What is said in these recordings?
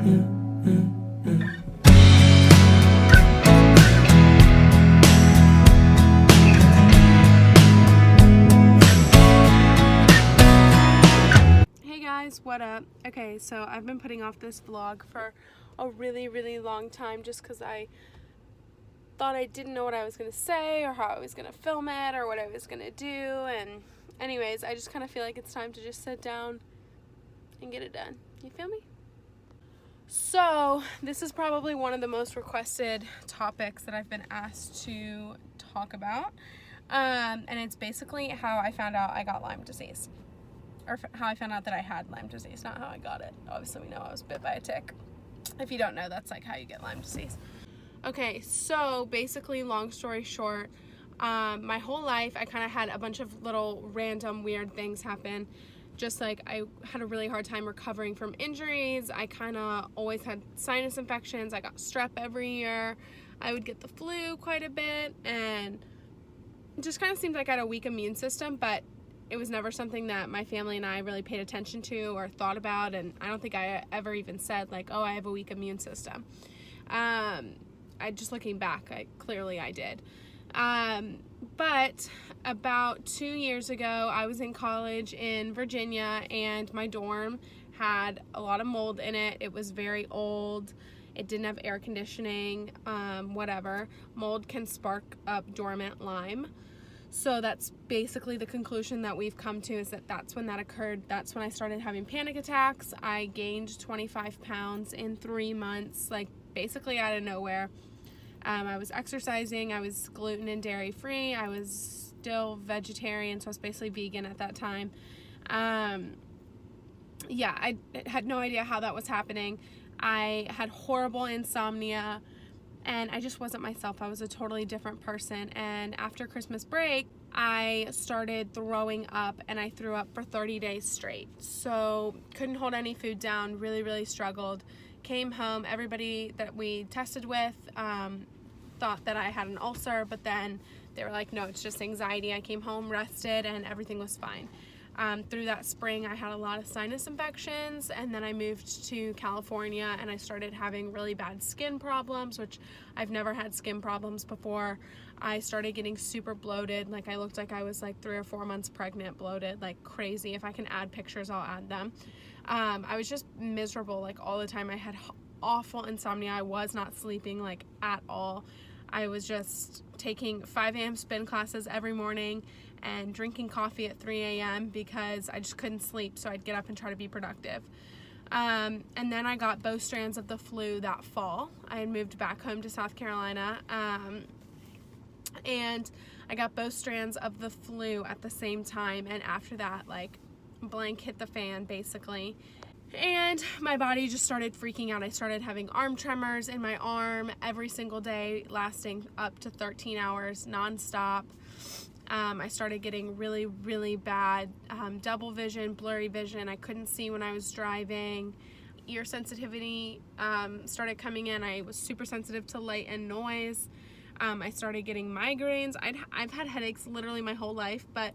Hey guys, what up? Okay, so I've been putting off this vlog for a really long time just because I thought I didn't know what I was going to say or how I was going to film it or what I was going to do, and anyways, I just kind of feel like it's time to just sit down and get it done. You feel me? So this is probably one of the most requested topics that I've been asked to talk about, and it's basically how I found out I got Lyme disease, or how I found out that I had Lyme disease, not how I got it. Obviously we know I was bit by a tick. If you don't know, that's like how you get Lyme disease. Okay, so basically, long story short, my whole life I kind of had a bunch of little random weird things happen. Just like I had a really hard time recovering from injuries. I kind of always had sinus infections. I got strep every year. I would get the flu quite a bit, and it just kind of seemed like I had a weak immune system, but it was never something that my family and I really paid attention to or thought about, and I don't think I ever even said like, oh, I have a weak immune system. I just looking back, clearly I did. But about 2 years ago, I was in college in Virginia, and my dorm had a lot of mold in it. It was very old. It didn't have air conditioning, whatever. Mold can spark up dormant Lyme. So that's basically the conclusion that we've come to, is that that's when that occurred. That's when I started having panic attacks. I gained 25 pounds in 3 months, like basically out of nowhere. I was exercising. I was gluten and dairy free. I was still vegetarian, so I was basically vegan at that time. Yeah, I had no idea how that was happening. I had horrible insomnia, and I just wasn't myself. I was a totally different person. And after Christmas break, I started throwing up, and I threw up for 30 days straight. So couldn't hold any food down, really struggled. Came home, everybody that we tested with thought that I had an ulcer, but then they were like, no, it's just anxiety. I came home, rested, and everything was fine. Through that spring, I had a lot of sinus infections, and then I moved to California, and I started having really bad skin problems, which I've never had skin problems before. I started getting super bloated. Like, I looked like I was like 3 or 4 months pregnant, bloated like crazy. If I can add pictures, I'll add them. I was just miserable like all the time. I had awful insomnia. I was not sleeping like at all. I was just taking 5 a.m. spin classes every morning and drinking coffee at 3 a.m. because I just couldn't sleep, so I'd get up and try to be productive. And then I got both strands of the flu that fall. I had moved back home to South Carolina, and I got both strands of the flu at the same time, and after that, like, blank hit the fan, basically. And my body just started freaking out. I started having arm tremors in my arm every single day, lasting up to 13 hours nonstop. I started getting really bad double vision, blurry vision. I couldn't see when I was driving. Ear sensitivity started coming in. I was super sensitive to light and noise. I started getting migraines. I've had headaches literally my whole life, but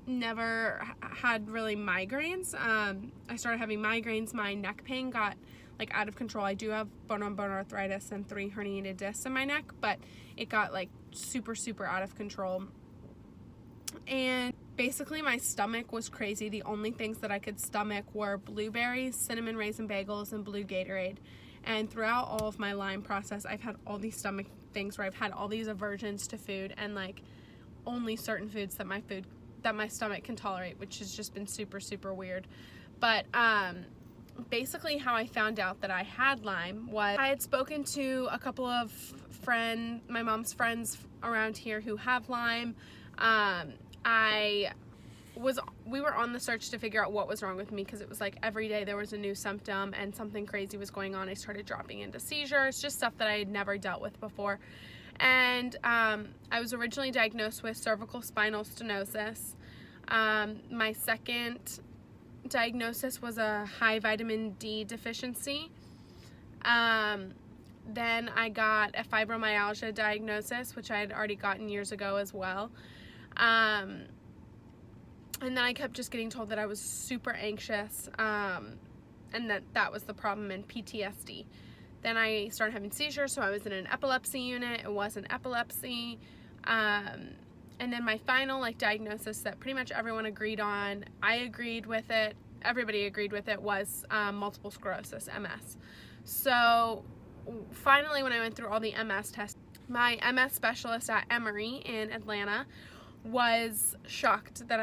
never had really migraines. I started having migraines. My neck pain got like out of control. I do have bone-on-bone arthritis and 3 herniated discs in my neck, but it got like super out of control. And basically my stomach was crazy. The only things that I could stomach were blueberries, cinnamon raisin bagels, and blue Gatorade. And throughout all of my Lyme process, I've had all these stomach things where I've had all these aversions to food, and like only certain foods that my stomach can tolerate, which has just been super weird. But basically how I found out that I had Lyme was I had spoken to a couple of my mom's friends around here who have Lyme. We were on the search to figure out what was wrong with me, because it was like every day there was a new symptom and something crazy was going on. I started dropping into seizures, just stuff that I had never dealt with before. And I was originally diagnosed with cervical spinal stenosis. My second diagnosis was a high vitamin D deficiency. Then I got a fibromyalgia diagnosis, which I had already gotten years ago as well. And then I kept just getting told that I was super anxious, and and that was the problem, and PTSD. Then I started having seizures, so I was in an epilepsy unit. It wasn't epilepsy. And then my final diagnosis that pretty much everyone agreed on, I agreed with it, everybody agreed with it, was multiple sclerosis, MS. So finally, when I went through all the MS tests, my MS specialist at Emory in Atlanta was shocked that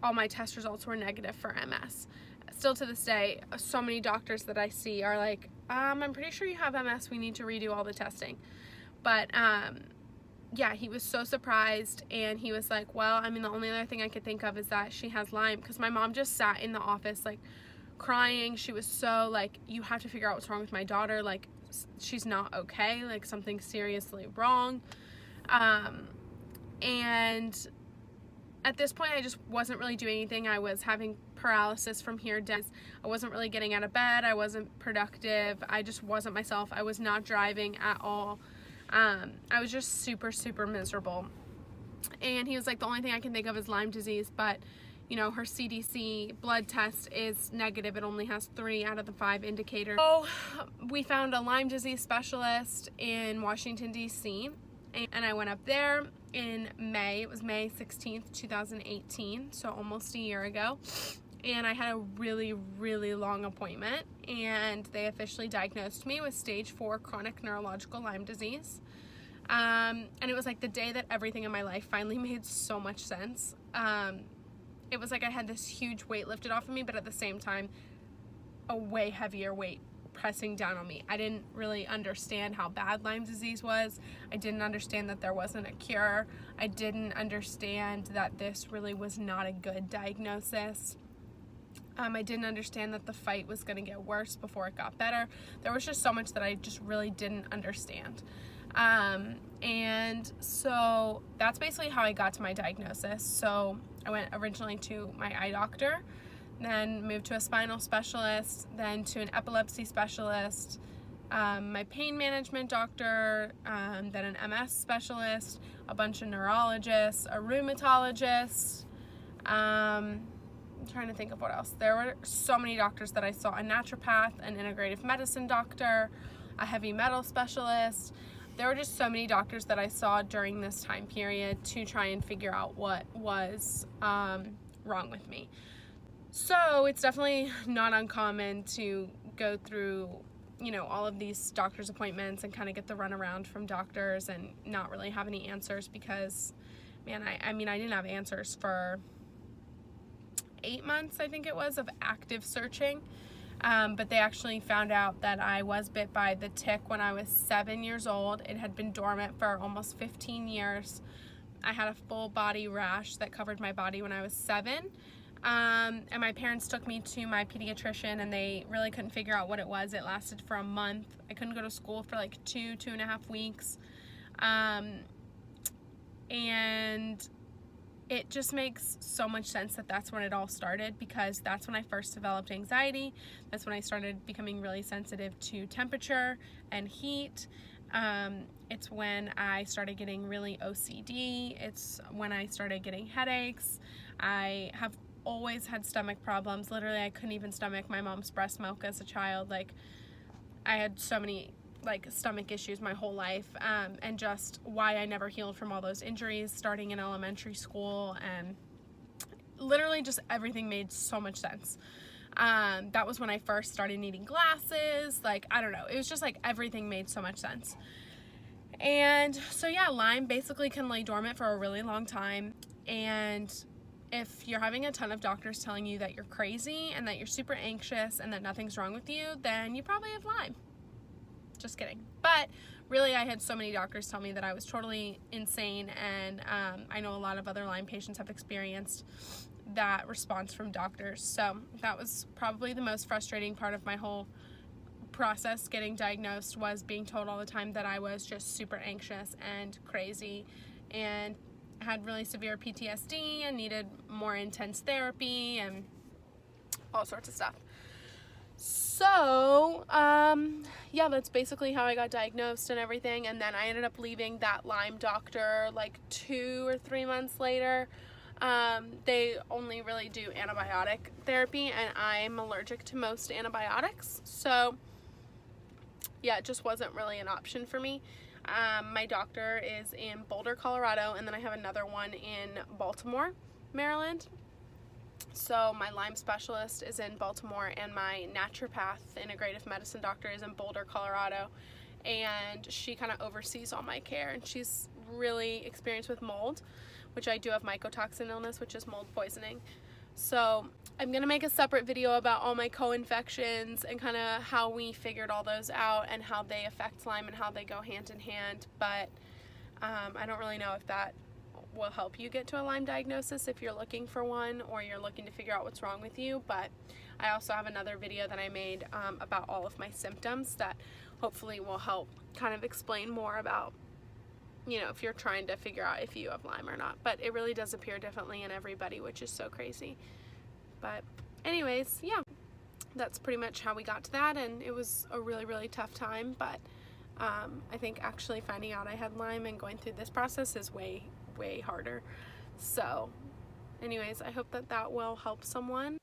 all my test results were negative for MS. Still to this day, so many doctors that I see are like, I'm pretty sure you have MS, we need to redo all the testing. But yeah, he was so surprised, and he was like, well, I mean, the only other thing I could think of is that she has Lyme, because my mom just sat in the office crying. She was so you have to figure out what's wrong with my daughter, she's not okay, something's seriously wrong. And at this point, I just wasn't really doing anything. I was having paralysis from here down. I wasn't really getting out of bed. I wasn't productive. I just wasn't myself. I was not driving at all. I was just super, super miserable. And he was like, the only thing I can think of is Lyme disease, but her CDC blood test is negative. It only has 3 out of the 5 indicators. So we found a Lyme disease specialist in Washington, D.C., and I went up there in May. It was May 16th, 2018, so almost a year ago. And I had a really, really long appointment, and they officially diagnosed me with stage 4 chronic neurological Lyme disease. And it was the day that everything in my life finally made so much sense. It was I had this huge weight lifted off of me, but at the same time, a way heavier weight pressing down on me. I didn't really understand how bad Lyme disease was. I didn't understand that there wasn't a cure. I didn't understand that this really was not a good diagnosis. I didn't understand that the fight was going to get worse before it got better. There was just so much that I just really didn't understand. And so that's basically how I got to my diagnosis. So I went originally to my eye doctor, then moved to a spinal specialist, then to an epilepsy specialist, my pain management doctor, then an MS specialist, a bunch of neurologists, a rheumatologist, I'm trying to think of what else. There were so many doctors that I saw: a naturopath, an integrative medicine doctor, a heavy metal specialist. There were just so many doctors that I saw during this time period to try and figure out what was wrong with me. So it's definitely not uncommon to go through, all of these doctor's appointments and kind of get the runaround from doctors and not really have any answers, because, man, I mean, I didn't have answers for 8 months, I think it was, of active searching. But they actually found out that I was bit by the tick when I was 7 years old. It had been dormant for almost 15 years. I had a full body rash that covered my body when I was 7. And my parents took me to my pediatrician, and they really couldn't figure out what it was. It lasted for a month. I couldn't go to school for 2.5 weeks. And it just makes so much sense that that's when it all started, because that's when I first developed anxiety. That's when I started becoming really sensitive to temperature and heat. It's when I started getting really OCD. It's when I started getting headaches. I have always had stomach problems. Literally, I couldn't even stomach my mom's breast milk as a child. I had so many stomach issues my whole life, and just why I never healed from all those injuries starting in elementary school, and literally just everything made so much sense. That was when I first started needing glasses. I don't know, it was just everything made so much sense. And so yeah, Lyme basically can lay dormant for a really long time, and if you're having a ton of doctors telling you that you're crazy and that you're super anxious and that nothing's wrong with you, then you probably have Lyme. Just kidding. But really, I had so many doctors tell me that I was totally insane, and I know a lot of other Lyme patients have experienced that response from doctors. So that was probably the most frustrating part of my whole process getting diagnosed, was being told all the time that I was just super anxious and crazy and had really severe PTSD and needed more intense therapy and all sorts of stuff. So, yeah, that's basically how I got diagnosed and everything. And then I ended up leaving that Lyme doctor 2 or 3 months later. They only really do antibiotic therapy, and I'm allergic to most antibiotics, so yeah, it just wasn't really an option for me. My doctor is in Boulder, Colorado, and then I have another one in Baltimore, Maryland. So my Lyme specialist is in Baltimore, and my naturopath, integrative medicine doctor, is in Boulder, Colorado, and she kind of oversees all my care, and she's really experienced with mold, which I do have mycotoxin illness, which is mold poisoning. So I'm going to make a separate video about all my co-infections and kind of how we figured all those out and how they affect Lyme and how they go hand in hand, but I don't really know if that will help you get to a Lyme diagnosis if you're looking for one or you're looking to figure out what's wrong with you. But I also have another video that I made about all of my symptoms that hopefully will help kind of explain more about, you know, if you're trying to figure out if you have Lyme or not. But it really does appear differently in everybody, which is so crazy. But anyways, yeah, that's pretty much how we got to that, and it was a really, really tough time, but I think actually finding out I had Lyme and going through this process is way harder. So anyways, I hope that that will help someone.